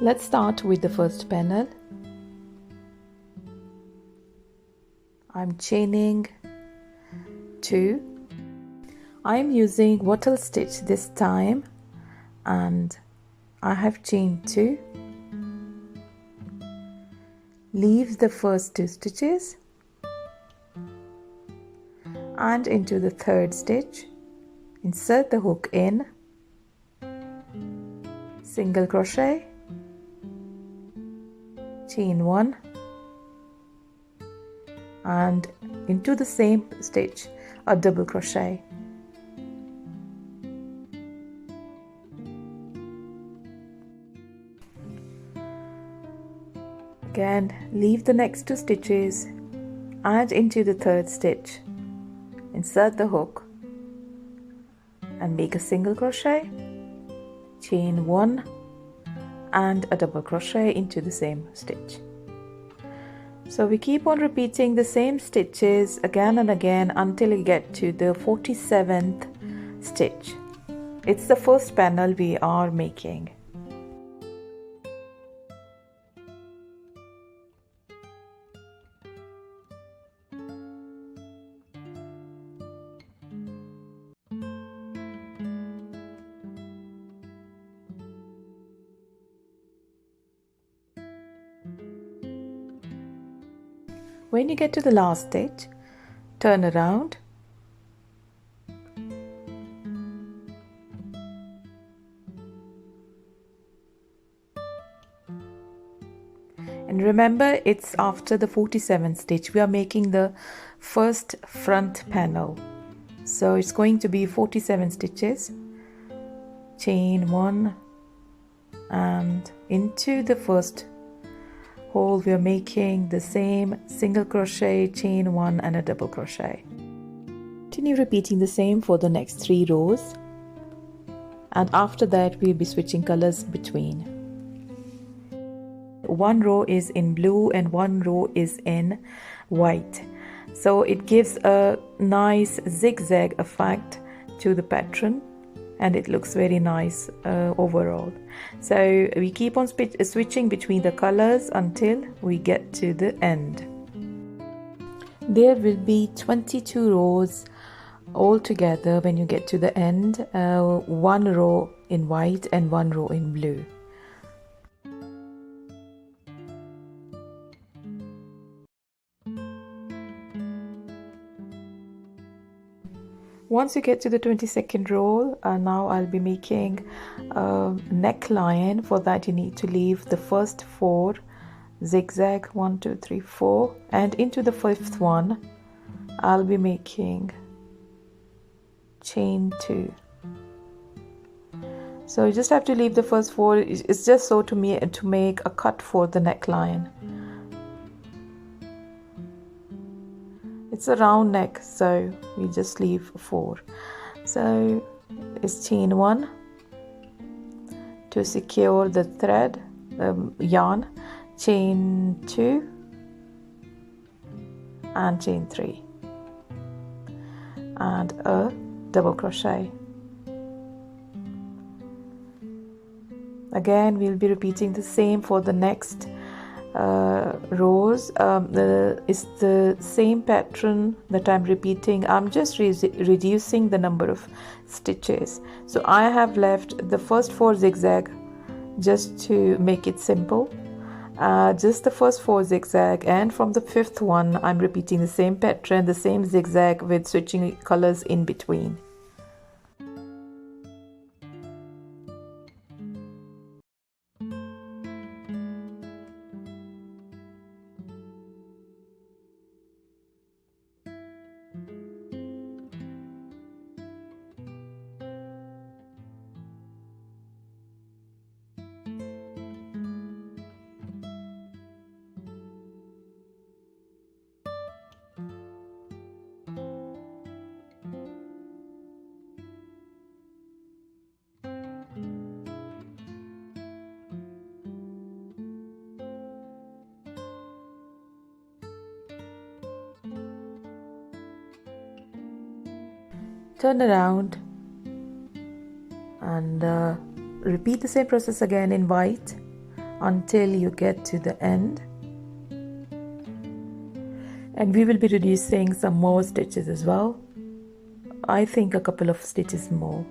Let's start with the first panel. I'm chaining 2. I'm using wattle stitch this time, and I have chained 2. Leave the first 2 stitches and into the third stitch, insert the hook in, single crochet, chain 1, and into the same stitch a double crochet. Again, leave the next 2 stitches and into the third stitch, insert the hook and make a single crochet, chain 1 and a double crochet into the same stitch. So we keep on repeating the same stitches again and again until we get to the 47th stitch. It's the first panel we are making. When you get to the last stitch, turn around and remember it's after the 47th stitch. We are making the first front panel, so it's going to be 47 stitches, chain 1 and into the first hole we are making the same single crochet, chain 1 and a double crochet. Continue repeating the same for the next 3 rows, and after that we'll be switching colors between. One row is in blue and one row is in white, so it gives a nice zigzag effect to the pattern and it looks very nice overall. So we keep on switching between the colors until we get to the end. There will be 22 rows all together when you get to the end, 1 row in white and 1 row in blue. Once you get to the 22nd row, now I'll be making a neckline. For that you need to leave the first 4 zigzag, 1 2 3 4, and into the 5th one I'll be making chain 2. So you just have to leave the first 4. It's just so to make a cut for the neckline. It's a round neck, so we just leave 4. So it's chain 1 to secure the thread, yarn, chain 2 and chain 3 and a double crochet. Again we'll be repeating the same for the next rows. It's the same pattern that I'm repeating. I'm just reducing the number of stitches. So I have left the first 4 zigzag just to make it simple, just the first 4 zigzag, and from the 5th one I'm repeating the same pattern, the same zigzag with switching colors in between. Turn around and repeat the same process again in white until you get to the end. And we will be reducing some more stitches as well. I think a couple of stitches more.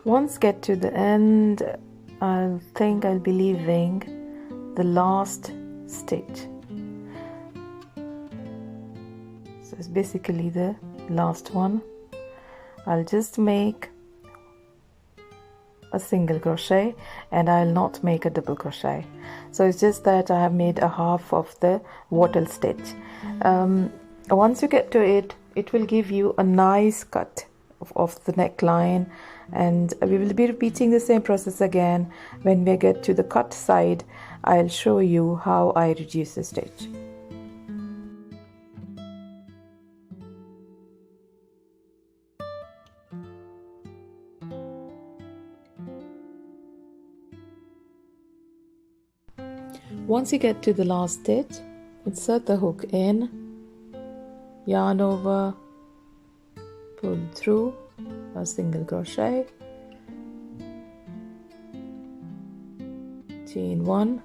Once get to the end, I think I'll be leaving the last stitch. So it's basically the last one. I'll just make a single crochet and I'll not make a double crochet. So it's just that I have made a half of the wattle stitch. Once you get to it, it will give you a nice cut of the neckline, and we will be repeating the same process again. When we get to the cut side, I'll show you how I reduce the stitch. Once you get to the last stitch, insert the hook in, yarn over, pull through a single crochet, chain one,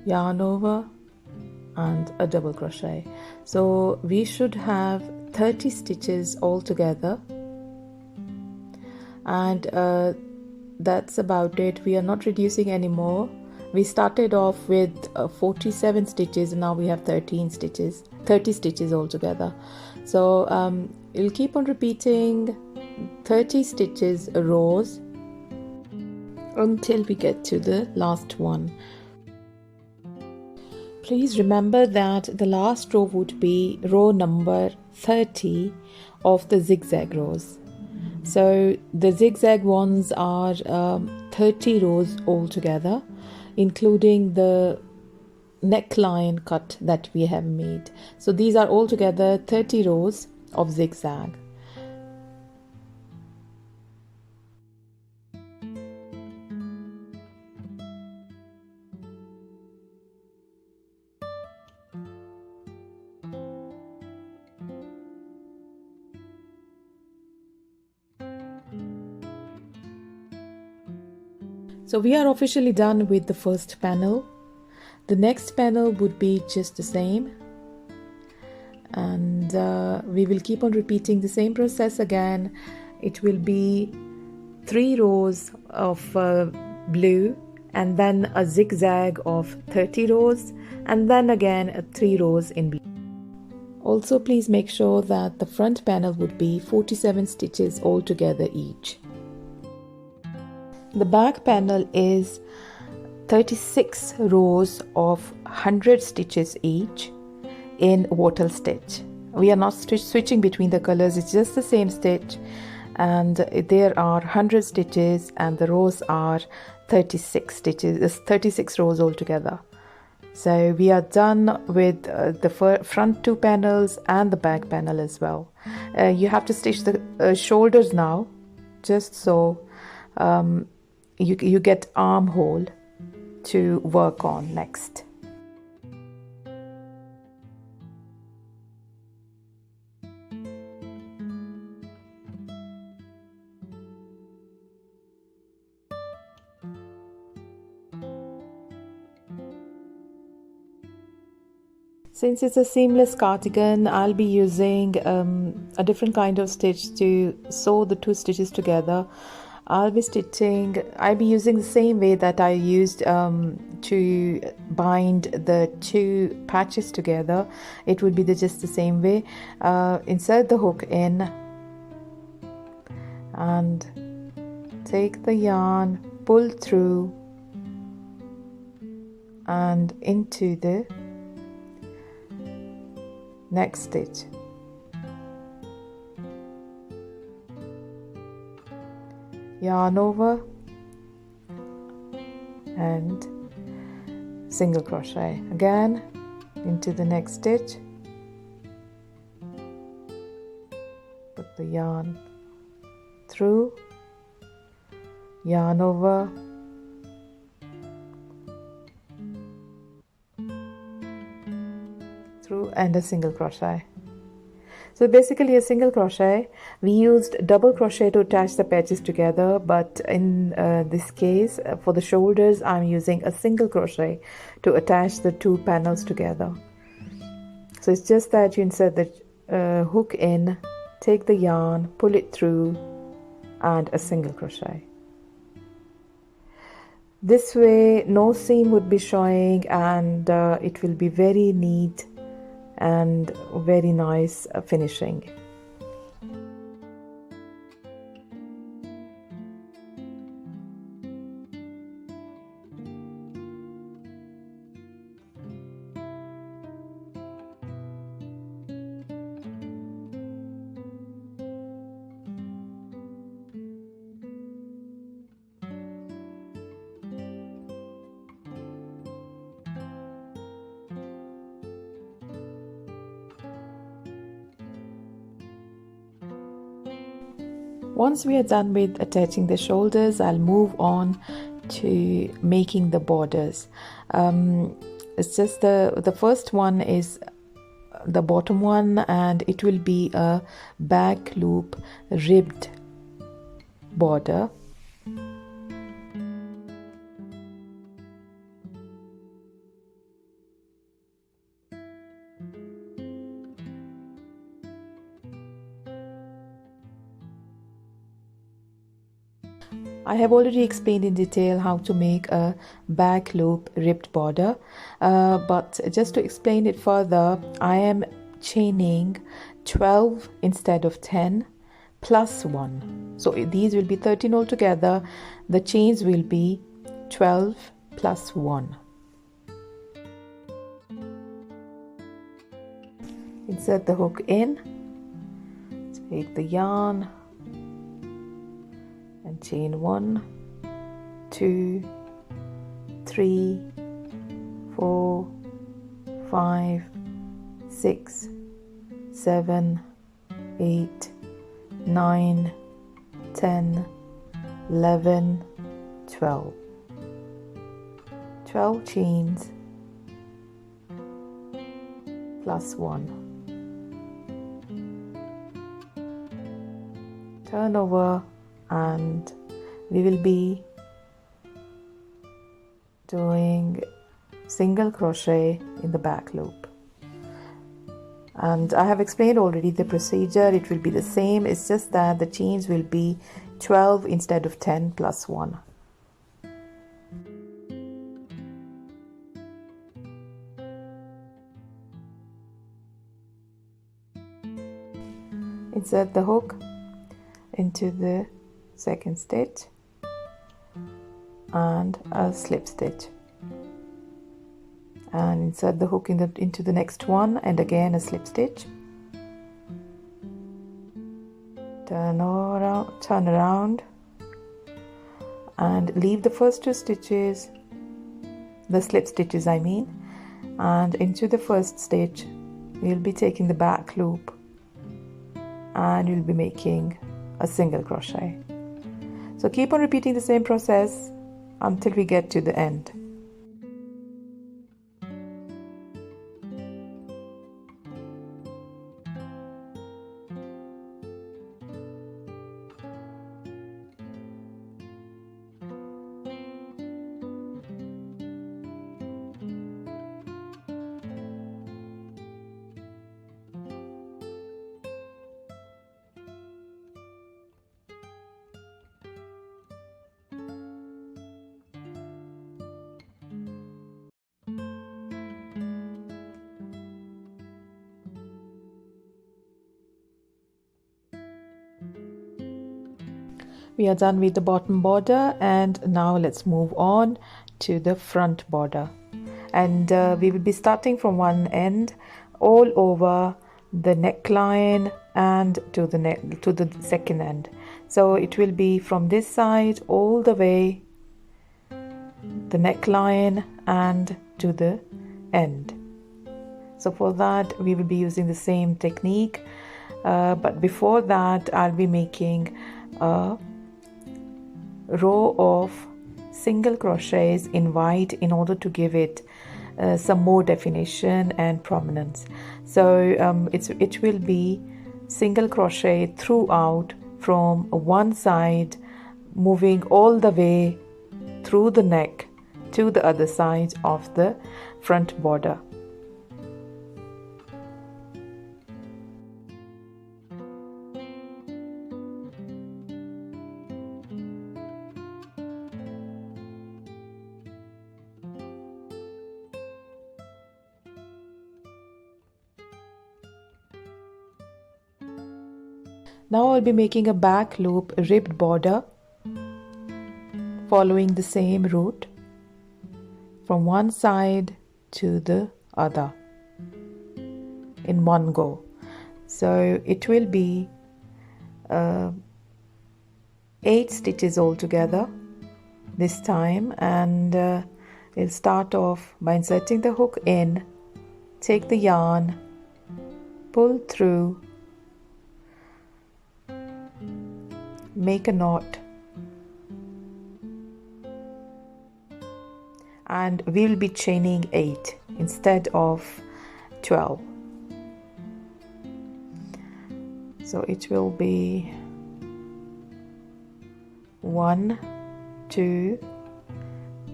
yarn over, and a double crochet. So we should have 30 stitches altogether, and that's about it. We are not reducing anymore. We started off with 47 stitches and now we have 30 stitches altogether. So you'll keep on repeating 30 stitches rows until we get to the last one. Please remember that the last row would be row number 30 of the zigzag rows. So the zigzag ones are 30 rows altogether, including the neckline cut that we have made. So these are altogether 30 rows of zigzag. So we are officially done with the first panel. The next panel would be just the same, and we will keep on repeating the same process again. It will be 3 rows of blue, and then a zigzag of 30 rows, and then again 3 rows in blue. Also, please make sure that the front panel would be 47 stitches altogether each. The back panel is 36 rows of 100 stitches each in wattle stitch. We are not switching between the colors, it's just the same stitch, and there are 100 stitches and the rows are 36 stitches, 36 rows altogether. So we are done with the front 2 panels and the back panel as well. You have to stitch the shoulders now, just so you get armhole to work on next. Since it's a seamless cardigan, I'll be using a different kind of stitch to sew the 2 stitches together. I'll be using the same way that I used to bind the 2 patches together. It would be just the same way. Insert the hook in and take the yarn, pull through and into the next stitch. Yarn over and single crochet again into the next stitch. Put the yarn through, yarn over, through and a single crochet. So basically a single crochet. We used double crochet to attach the patches together, but in this case for the shoulders I'm using a single crochet to attach the two panels together. So it's just that you insert the hook in, take the yarn, pull it through, and a single crochet. This way no seam would be showing, and it will be very neat and very nice finishing. Once we are done with attaching the shoulders, I'll move on to making the borders. It's just the first one is the bottom one, and it will be a back loop ribbed border. I have already explained in detail how to make a back loop ribbed border, but just to explain it further, I am chaining 12 instead of 10 plus 1. So these will be 13 altogether. The chains will be 12 plus 1. Insert the hook in, take the yarn, and chain 1, 2, 3, 4, 5, 6, 7, 8, 9, 10, 11, 12. 12 chains plus 1. Turn over, and we will be doing single crochet in the back loop. And I have explained already the procedure. It will be the same, it's just that the chains will be 12 instead of 10 plus 1. Insert the hook into the second stitch and a slip stitch, and insert the hook into the next one, and again a slip stitch. Turn around and leave the first two stitches, the slip stitches I mean, and into the first stitch you'll be taking the back loop and you'll be making a single crochet. So keep on repeating the same process until we get to the end. We are done with the bottom border, and now let's move on to the front border. And we will be starting from one end all over the neckline and to the second end. So it will be from this side all the way the neckline and to the end. So for that we will be using the same technique, but before that I'll be making a row of single crochets in white in order to give it some more definition and prominence. So it will be single crochet throughout from one side, moving all the way through the neck to the other side of the front border. Now I'll be making a back loop ribbed border following the same route from one side to the other in one go. So it will be 8 stitches altogether this time, and we'll start off by inserting the hook in, take the yarn, pull through, make a knot, and we will be chaining 8 instead of 12. So it will be 1, 2,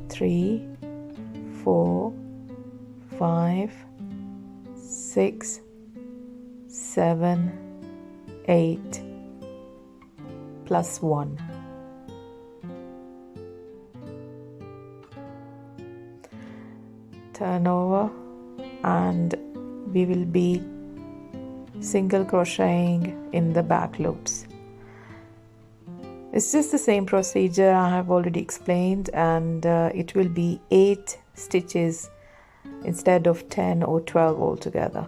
3, 4, 5, 6, 7, 8 plus 1. Turn over, and we will be single crocheting in the back loops. It's just the same procedure I have already explained, and it will be 8 stitches instead of 10 or 12 altogether.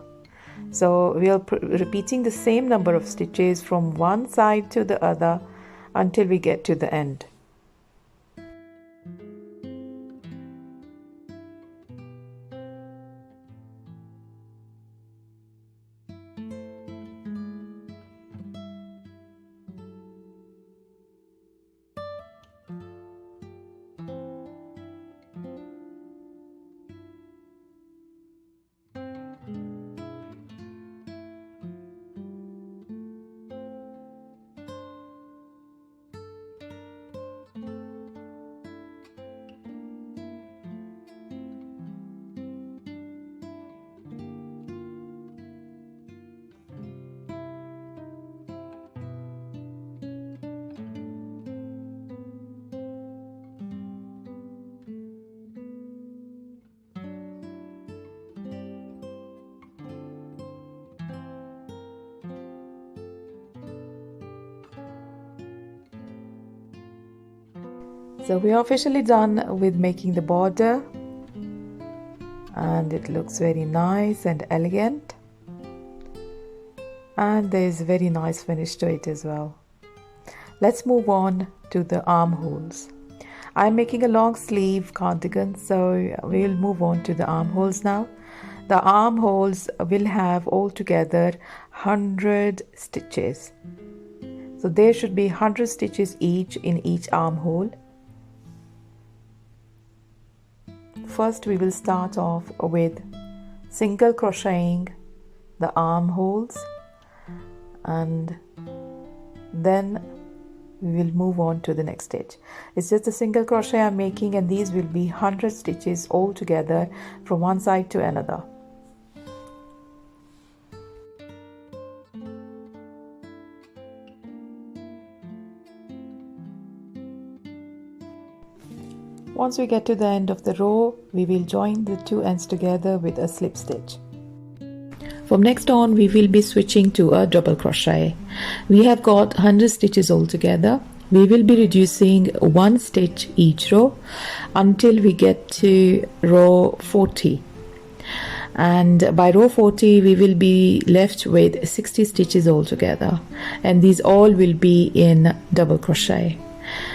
So we are repeating the same number of stitches from one side to the other until we get to the end. So we are officially done with making the border, and it looks very nice and elegant, and there is a very nice finish to it as well. Let's move on to the armholes. I'm making a long sleeve cardigan, so we'll move on to the armholes now. The armholes will have altogether 100 stitches. So there should be 100 stitches each in each armhole. First we will start off with single crocheting the armholes, and then we will move on to the next stitch. It's just a single crochet I'm making, and these will be 100 stitches all together from one side to another. Once we get to the end of the row, we will join the two ends together with a slip stitch. From next on, we will be switching to a double crochet. We have got 100 stitches all together. We will be reducing 1 stitch each row until we get to row 40. And by row 40, we will be left with 60 stitches altogether, and these all will be in double crochet.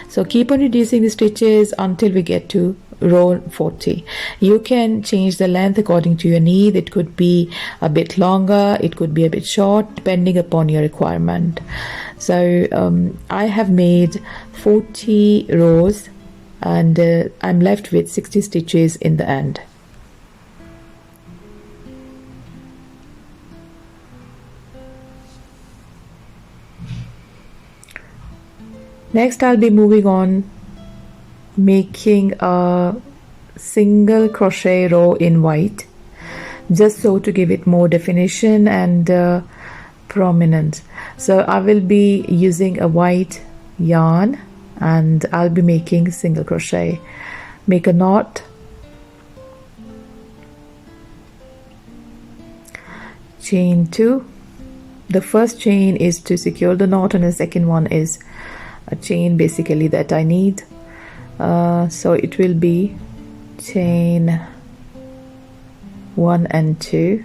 So keep on reducing the stitches until we get to row 40. You can change the length according to your need. It could be a bit longer, it could be a bit short, depending upon your requirement. So I have made 40 rows, and I'm left with 60 stitches in the end. Next I'll be moving on making a single crochet row in white, just so to give it more definition and prominence. So I will be using a white yarn and I'll be making single crochet. Make a knot, chain 2. The first chain is to secure the knot and the second one is a chain basically that I need. So it will be chain 1 and 2,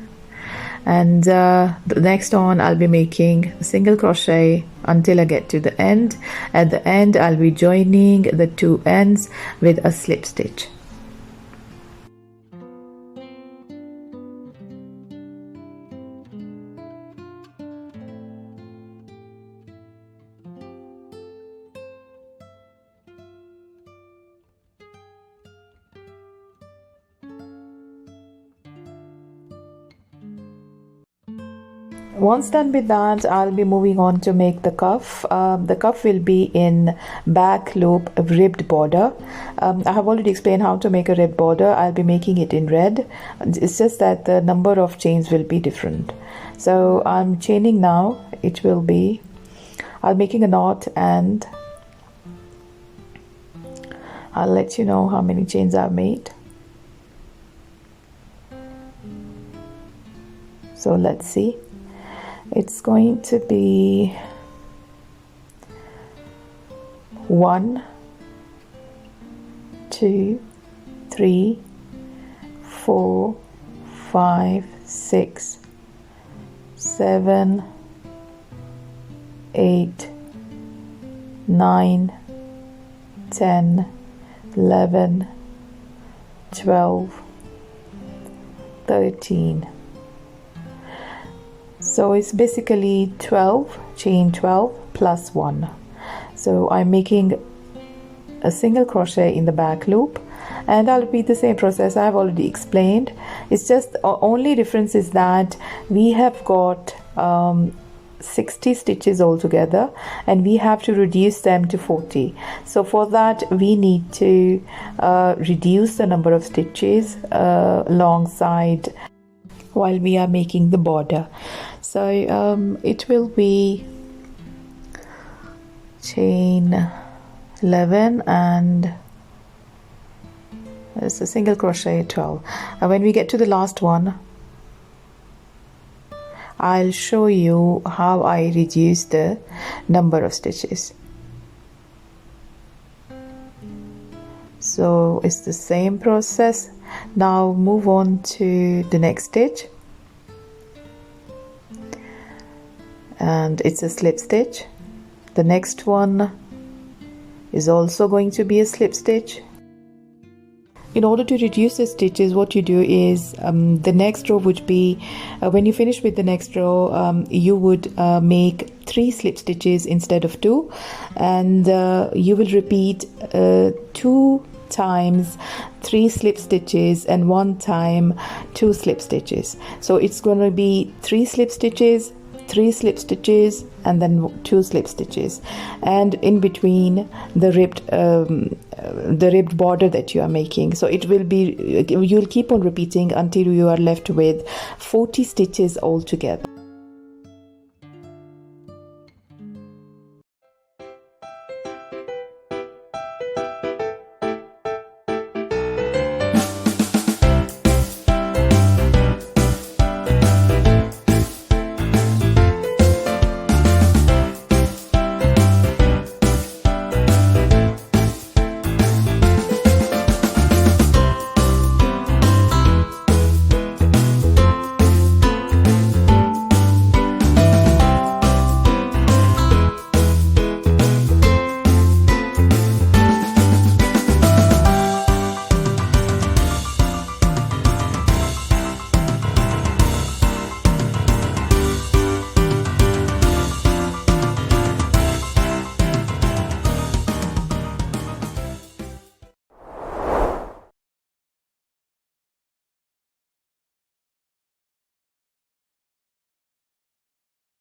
and the next on I'll be making single crochet until I get to the end. At the end I'll be joining the two ends with a slip stitch. Once done with that, I'll be moving on to make the cuff. The cuff will be in back loop ribbed border. I have already explained how to make a ribbed border. I'll be making it in red. It's just that the number of chains will be different. So I'm chaining now. It will be, I'm making a knot and I'll let you know how many chains I've made. So let's see. It's going to be 1, 2, 3, 4, 5, 6, 7, 8, 9, 10, 11, 12, 13. So it's basically 12, chain 12 plus 1. So I'm making a single crochet in the back loop and I'll repeat the same process I've already explained. It's just only difference is that we have got 60 stitches altogether and we have to reduce them to 40. So for that we need to reduce the number of stitches alongside while we are making the border. So it will be chain 11 and it's a single crochet 12. And when we get to the last one, I'll show you how I reduce the number of stitches. So it's the same process. Now move on to the next stitch and it's a slip stitch. The next one is also going to be a slip stitch. In order to reduce the stitches, what you do is the next row would be when you finish with the next row you would make 3 slip stitches instead of 2 and you will repeat 2 times 3 slip stitches and 1 time 2 slip stitches. So it's going to be 3 slip stitches, 3 slip stitches and then 2 slip stitches, and in between the ribbed border that you are making. So it will be, you'll keep on repeating until you are left with 40 stitches altogether.